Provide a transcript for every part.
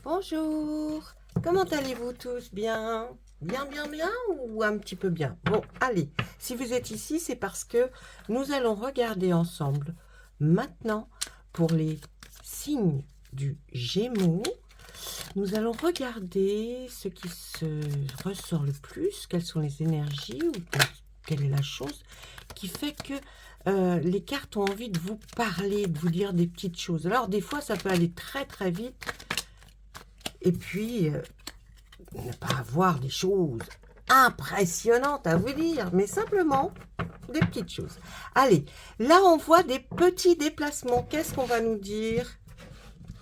Bonjour, comment allez-vous tous? Bien? Bien, bien, bien ou un petit peu bien? Bon, allez, si vous êtes ici, c'est parce que nous allons regarder ensemble maintenant pour les signes du Gémeaux. Nous allons regarder ce qui se ressort le plus, quelles sont les énergies ou quelle est la chose qui fait que les cartes ont envie de vous parler, de vous dire des petites choses. Alors des fois, ça peut aller très très vite et puis ne pas avoir des choses impressionnantes à vous dire, mais simplement des petites choses. Allez, là on voit des petits déplacements. Qu'est-ce qu'on va nous dire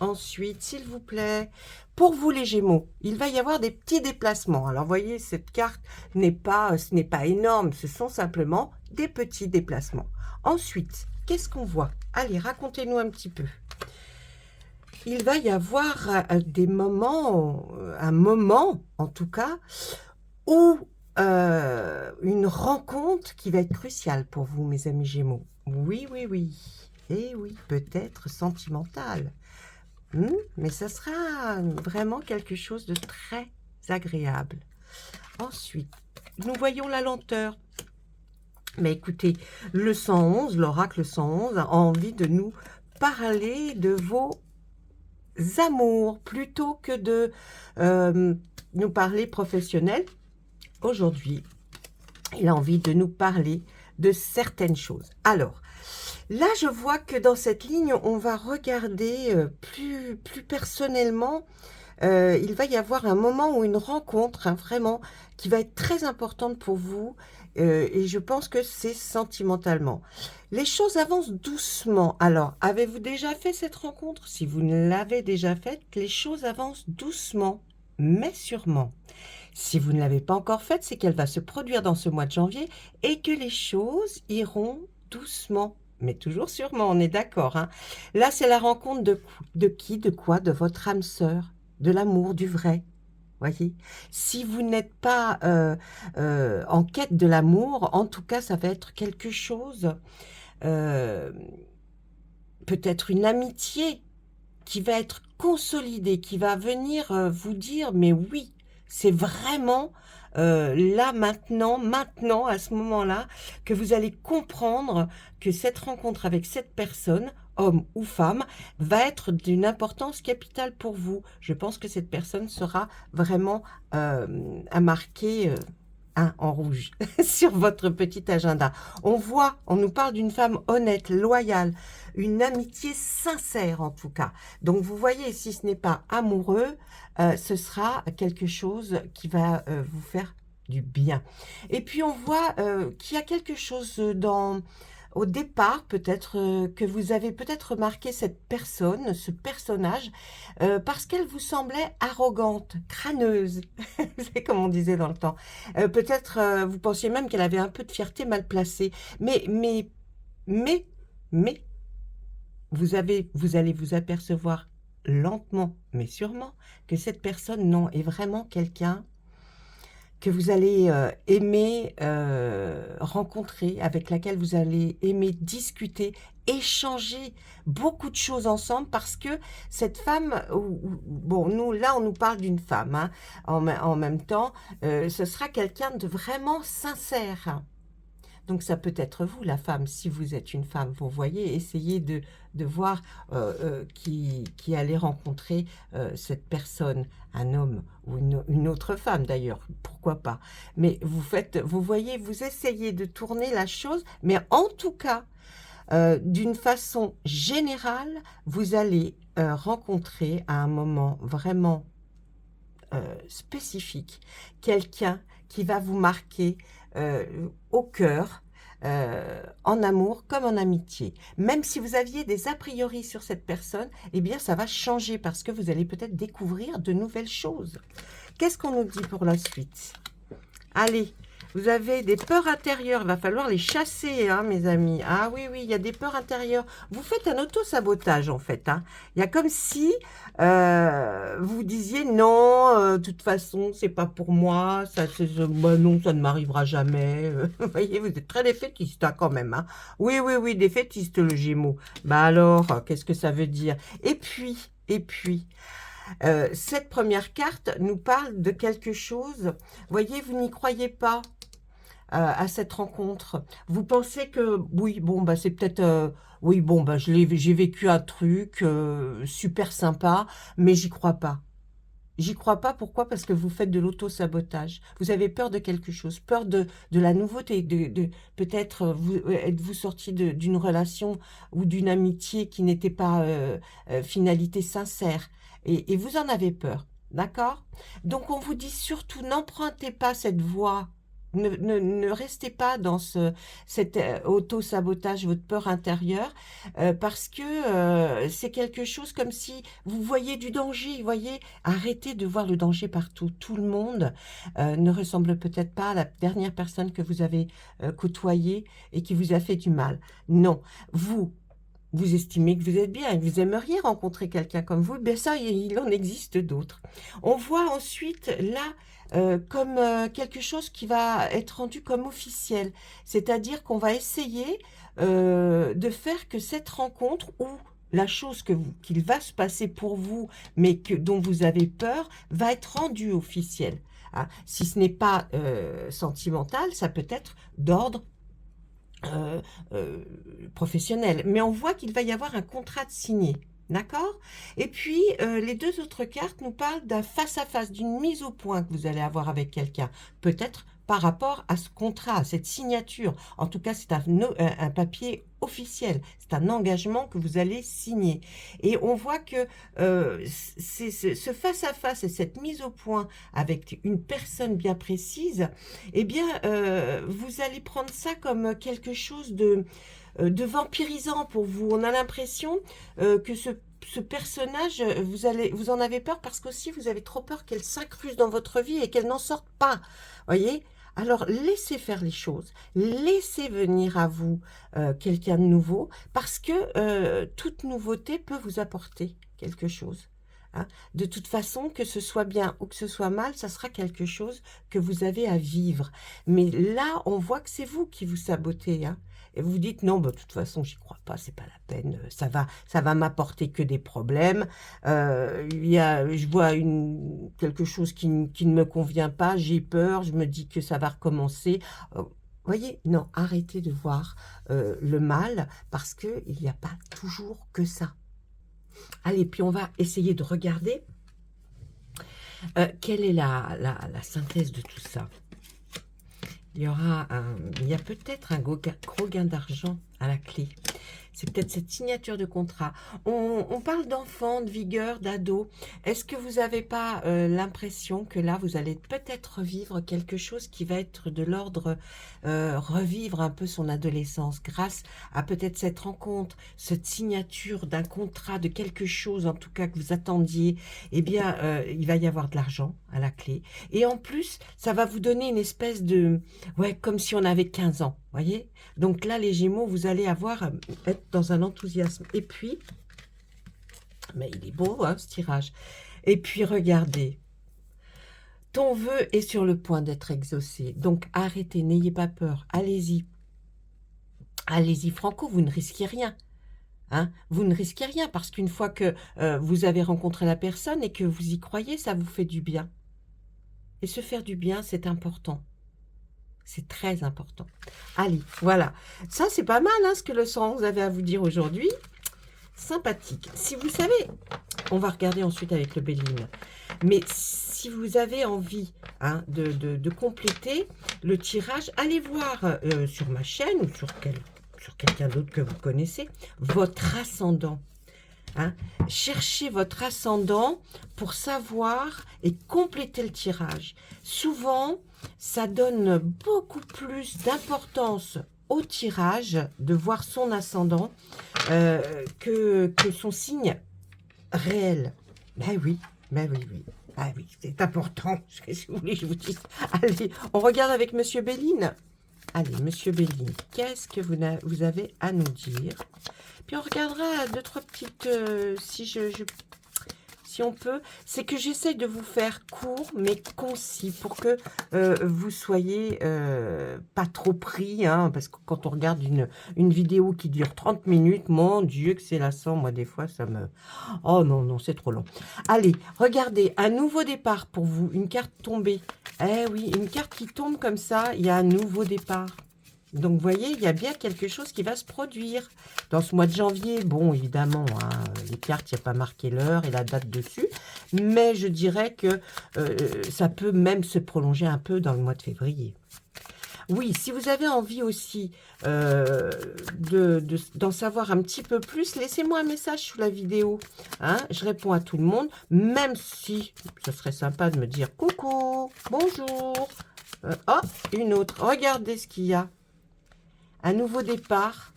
ensuite, s'il vous plaît? Pour vous les Gémeaux, il va y avoir des petits déplacements. Alors, voyez, cette carte ce n'est pas énorme, ce sont simplement des petits déplacements. Ensuite, qu'est-ce qu'on voit? Allez, racontez-nous un petit peu. Il va y avoir des moments, un moment en tout cas, où une rencontre qui va être cruciale pour vous, mes amis Gémeaux. Oui, oui, oui. Et oui, peut-être sentimentale. Mais ça sera vraiment quelque chose de très agréable. Ensuite, nous voyons la lenteur. Mais écoutez, le 111, l'oracle 111 a envie de nous parler de vos amours plutôt que de nous parler professionnel. Aujourd'hui, il a envie de nous parler de certaines choses. Alors, là, je vois que dans cette ligne, on va regarder plus personnellement. Il va y avoir un moment ou une rencontre, hein, vraiment, qui va être très importante pour vous. Et je pense que c'est sentimentalement. Les choses avancent doucement. Alors, avez-vous déjà fait cette rencontre? Si vous ne l'avez déjà faite, les choses avancent doucement, mais sûrement. Si vous ne l'avez pas encore faite, c'est qu'elle va se produire dans ce mois de janvier et que les choses iront doucement, mais toujours sûrement, on est d'accord, hein. Là, c'est la rencontre de qui, de quoi? De votre âme sœur, de l'amour, du vrai. Voyez, si vous n'êtes pas en quête de l'amour, en tout cas, ça va être quelque chose, euh, peut-être une amitié qui va être consolidée, qui va venir vous dire, mais oui, c'est vraiment là, maintenant, à ce moment-là, que vous allez comprendre que cette rencontre avec cette personne, homme ou femme, va être d'une importance capitale pour vous. Je pense que cette personne sera vraiment à marquer en rouge sur votre petit agenda. On nous parle d'une femme honnête, loyale, une amitié sincère en tout cas. Donc vous voyez, si ce n'est pas amoureux, ce sera quelque chose qui va vous faire du bien. Et puis on voit qu'il y a quelque chose au départ, peut-être que vous avez peut-être remarqué cette personne, ce personnage, parce qu'elle vous semblait arrogante, crâneuse, c'est comme on disait dans le temps. Peut-être vous pensiez même qu'elle avait un peu de fierté mal placée. Mais, mais, vous allez vous apercevoir lentement, mais sûrement, que cette personne, non, est vraiment quelqu'un que vous allez aimer rencontrer, avec laquelle vous allez aimer discuter, échanger beaucoup de choses ensemble, parce que cette femme, bon, nous, là, on nous parle d'une femme, hein, en même temps, ce sera quelqu'un de vraiment sincère. Donc ça peut être vous, la femme, si vous êtes une femme. Vous voyez, essayez de voir qui allait rencontrer cette personne, un homme ou une autre femme d'ailleurs, pourquoi pas. Mais vous voyez, vous essayez de tourner la chose, mais en tout cas, d'une façon générale, vous allez rencontrer à un moment vraiment spécifique, quelqu'un qui va vous marquer au cœur, en amour comme en amitié. Même si vous aviez des a priori sur cette personne, eh bien ça va changer parce que vous allez peut-être découvrir de nouvelles choses. Qu'est-ce qu'on nous dit pour la suite? Allez, vous avez des peurs intérieures, il va falloir les chasser, hein, mes amis. Ah oui, oui, il y a des peurs intérieures. Vous faites un auto-sabotage, en fait, hein. Il y a comme si vous disiez non, de toute façon, c'est pas pour moi, bah non, ça ne m'arrivera jamais. Vous voyez, vous êtes très défaitiste, hein, quand même, hein. Oui, oui, oui, défaitiste, le Gémeaux. Bah alors, qu'est-ce que ça veut dire? Et puis, Cette première carte nous parle de quelque chose. Voyez, vous n'y croyez pas à cette rencontre. Vous pensez que, oui, bon, bah, c'est peut-être... oui, bon, bah, j'ai vécu un truc super sympa, mais j'y crois pas. J'y crois pas, pourquoi? Parce que vous faites de l'auto-sabotage. Vous avez peur de quelque chose, peur de la nouveauté, peut-être êtes-vous sorti d'une relation ou d'une amitié qui n'était pas finalité sincère, et vous en avez peur, d'accord? Donc on vous dit surtout, n'empruntez pas cette voie. Ne restez pas dans cet auto-sabotage, votre peur intérieure, parce que c'est quelque chose comme si vous voyez du danger, vous voyez. Arrêtez de voir le danger partout. Tout le monde ne ressemble peut-être pas à la dernière personne que vous avez côtoyée et qui vous a fait du mal. Non, vous estimez que vous êtes bien et vous aimeriez rencontrer quelqu'un comme vous, bien ça, il en existe d'autres. On voit ensuite là comme quelque chose qui va être rendu comme officiel, c'est-à-dire qu'on va essayer de faire que cette rencontre ou la chose qu'il va se passer pour vous, mais dont vous avez peur, va être rendue officielle. Hein. Si ce n'est pas sentimental, ça peut être d'ordre professionnel. Mais on voit qu'il va y avoir un contrat de signé. D'accord? Et puis, les deux autres cartes nous parlent d'un face-à-face, d'une mise au point que vous allez avoir avec quelqu'un. Peut-être par rapport à ce contrat, à cette signature. En tout cas, c'est un papier officiel. C'est un engagement que vous allez signer. Et on voit que ce face-à-face et cette mise au point avec une personne bien précise, eh bien, vous allez prendre ça comme quelque chose de vampirisant pour vous. On a l'impression que ce personnage, vous en avez peur parce qu'aussi vous avez trop peur qu'elle s'incruste dans votre vie et qu'elle n'en sorte pas. Voyez? Alors laissez faire les choses, laissez venir à vous quelqu'un de nouveau, parce que toute nouveauté peut vous apporter quelque chose. Hein. De toute façon, que ce soit bien ou que ce soit mal, ça sera quelque chose que vous avez à vivre. Mais là, on voit que c'est vous qui vous sabotez. Hein. Et vous dites, non, bah, de toute façon, j'y crois pas, c'est pas la peine, ça va m'apporter que des problèmes. Je vois quelque chose qui ne me convient pas, j'ai peur, je me dis que ça va recommencer. Voyez, non, arrêtez de voir le mal, parce qu'il n'y a pas toujours que ça. Allez, puis on va essayer de regarder quelle est la synthèse de tout ça. Il y a peut-être un gros gain d'argent à la clé. C'est peut-être cette signature de contrat. On parle d'enfants, de vigueur, d'ados. Est-ce que vous n'avez pas l'impression que là, vous allez peut-être revivre quelque chose qui va être de l'ordre, revivre un peu son adolescence grâce à peut-être cette rencontre, cette signature d'un contrat, de quelque chose en tout cas que vous attendiez. Eh bien, il va y avoir de l'argent à la clé. Et en plus, ça va vous donner une espèce de... Ouais, comme si on avait 15 ans, voyez? Donc là, les Gémeaux, vous allez être dans un enthousiasme. Et puis, mais il est beau, hein, ce tirage. Et puis, regardez, ton vœu est sur le point d'être exaucé. Donc, arrêtez, n'ayez pas peur, allez-y. Allez-y, franco, vous ne risquez rien. Hein, vous ne risquez rien, parce qu'une fois que vous avez rencontré la personne et que vous y croyez, ça vous fait du bien. Et se faire du bien, c'est important. C'est très important. Allez, voilà. Ça, c'est pas mal, hein, ce que le sang vous avait à vous dire aujourd'hui. Sympathique. Si vous savez, on va regarder ensuite avec le Béline. Mais si vous avez envie hein, de compléter le tirage, allez voir sur ma chaîne ou sur quelqu'un d'autre que vous connaissez, votre ascendant. Hein. Cherchez votre ascendant pour savoir et compléter le tirage. Souvent, ça donne beaucoup plus d'importance au tirage de voir son ascendant que son signe réel. Ben oui, oui. Ah oui, c'est important. Si vous voulez, je vous dis. Allez, on regarde avec Monsieur Béline. Allez, Monsieur Béline, qu'est-ce que vous avez à nous dire? Puis on regardera deux, trois petites... si si on peut, c'est que j'essaye de vous faire court, mais concis, pour que vous soyez pas trop pris, hein, parce que quand on regarde une vidéo qui dure 30 minutes, mon Dieu que c'est lassant, moi des fois ça me... Oh non, non, c'est trop long. Allez, regardez, un nouveau départ pour vous, une carte tombée. Eh oui, une carte qui tombe comme ça, il y a un nouveau départ. Donc, vous voyez, il y a bien quelque chose qui va se produire dans ce mois de janvier. Bon, évidemment, hein, les cartes, il n'y a pas marqué l'heure et la date dessus. Mais je dirais que ça peut même se prolonger un peu dans le mois de février. Oui, si vous avez envie aussi d'en savoir un petit peu plus, laissez-moi un message sous la vidéo. Hein, je réponds à tout le monde, même si ce serait sympa de me dire « Coucou, bonjour ». Oh, une autre. Regardez ce qu'il y a. Un nouveau départ,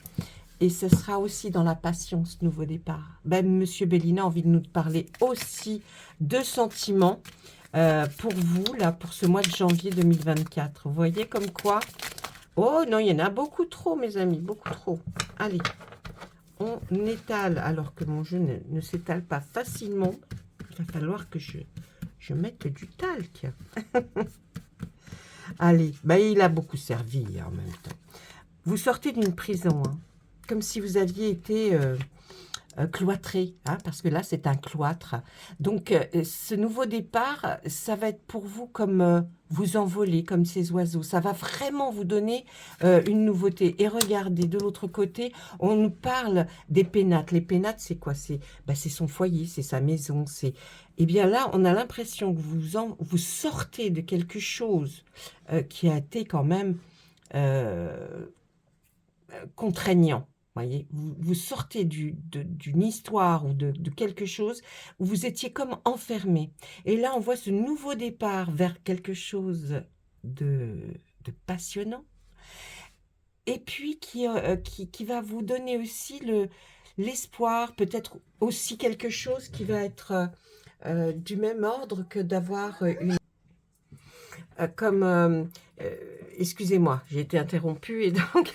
et ce sera aussi dans la passion, ce nouveau départ. Ben, Monsieur Bellina a envie de nous parler aussi de sentiments pour vous, là, pour ce mois de janvier 2024. Vous voyez comme quoi? Oh non, il y en a beaucoup trop, mes amis, beaucoup trop. Allez, on étale, alors que mon jeu ne s'étale pas facilement. Il va falloir que je mette du talc. Allez, ben, il a beaucoup servi en même temps. Vous sortez d'une prison, hein, comme si vous aviez été cloîtré, hein, parce que là, c'est un cloître. Donc, ce nouveau départ, ça va être pour vous comme vous envoler, comme ces oiseaux. Ça va vraiment vous donner une nouveauté. Et regardez, de l'autre côté, on nous parle des pénates. Les pénates, c'est quoi? C'est son foyer, c'est sa maison. Eh bien là, on a l'impression que vous sortez de quelque chose qui a été quand même... contraignant, voyez, vous sortez d'une histoire ou de quelque chose où vous étiez comme enfermé. Et là, on voit ce nouveau départ vers quelque chose de passionnant. Et puis qui va vous donner aussi l'espoir, peut-être aussi quelque chose qui va être du même ordre que d'avoir une... excusez-moi, j'ai été interrompue et donc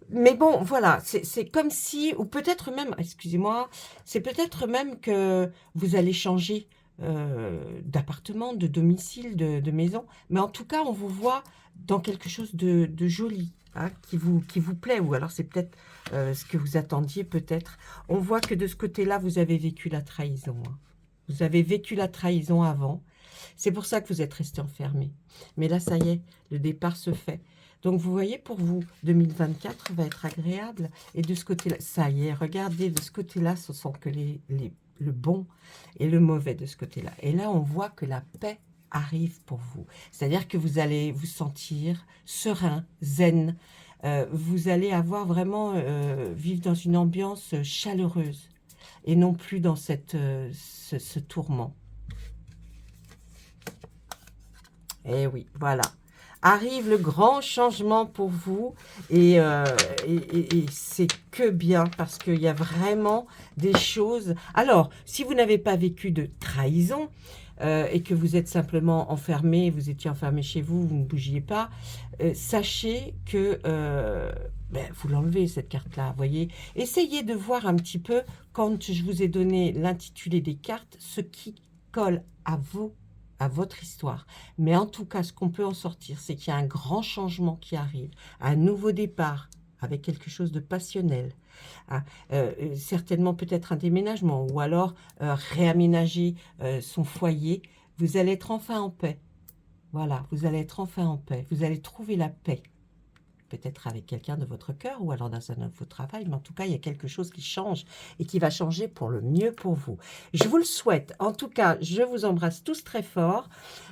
mais bon, voilà, c'est comme si, ou peut-être même, excusez-moi, c'est peut-être même que vous allez changer d'appartement, de domicile, de maison, mais en tout cas, on vous voit dans quelque chose de joli, hein, qui vous plaît, ou alors c'est peut-être ce que vous attendiez peut-être. On voit que de ce côté-là, vous avez vécu la trahison, hein. Vous avez vécu la trahison avant. C'est pour ça que vous êtes resté enfermé. Mais là, ça y est, le départ se fait. Donc, vous voyez, pour vous, 2024 va être agréable. Et de ce côté-là, ça y est, regardez, de ce côté-là, ce sont que le bon et le mauvais de ce côté-là. Et là, on voit que la paix arrive pour vous. C'est-à-dire que vous allez vous sentir serein, zen. Vous allez avoir vraiment, vivre dans une ambiance chaleureuse et non plus dans ce tourment. Eh oui, voilà. Arrive le grand changement pour vous et c'est que bien parce qu'il y a vraiment des choses... Alors, si vous n'avez pas vécu de trahison et que vous êtes simplement enfermé, vous étiez enfermé chez vous, vous ne bougiez pas, sachez que vous l'enlevez cette carte-là, vous voyez. Essayez de voir un petit peu, quand je vous ai donné l'intitulé des cartes, ce qui colle à votre histoire. Mais en tout cas, ce qu'on peut en sortir, c'est qu'il y a un grand changement qui arrive, un nouveau départ avec quelque chose de passionnel. Hein, certainement peut-être un déménagement ou alors réaménager son foyer. Vous allez être enfin en paix. Voilà, vous allez être enfin en paix. Vous allez trouver la paix. Peut-être avec quelqu'un de votre cœur ou alors dans un nouveau travail, mais en tout cas, il y a quelque chose qui change et qui va changer pour le mieux pour vous. Je vous le souhaite. En tout cas, je vous embrasse tous très fort.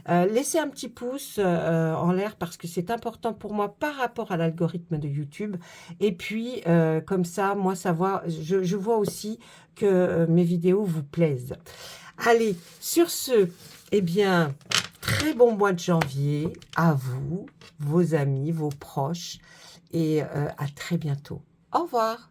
Laissez un petit pouce en l'air parce que c'est important pour moi par rapport à l'algorithme de YouTube. Et puis, comme ça, moi, je vois aussi que mes vidéos vous plaisent. Allez, sur ce, eh bien... Très bon mois de janvier à vous, vos amis, vos proches et à très bientôt. Au revoir.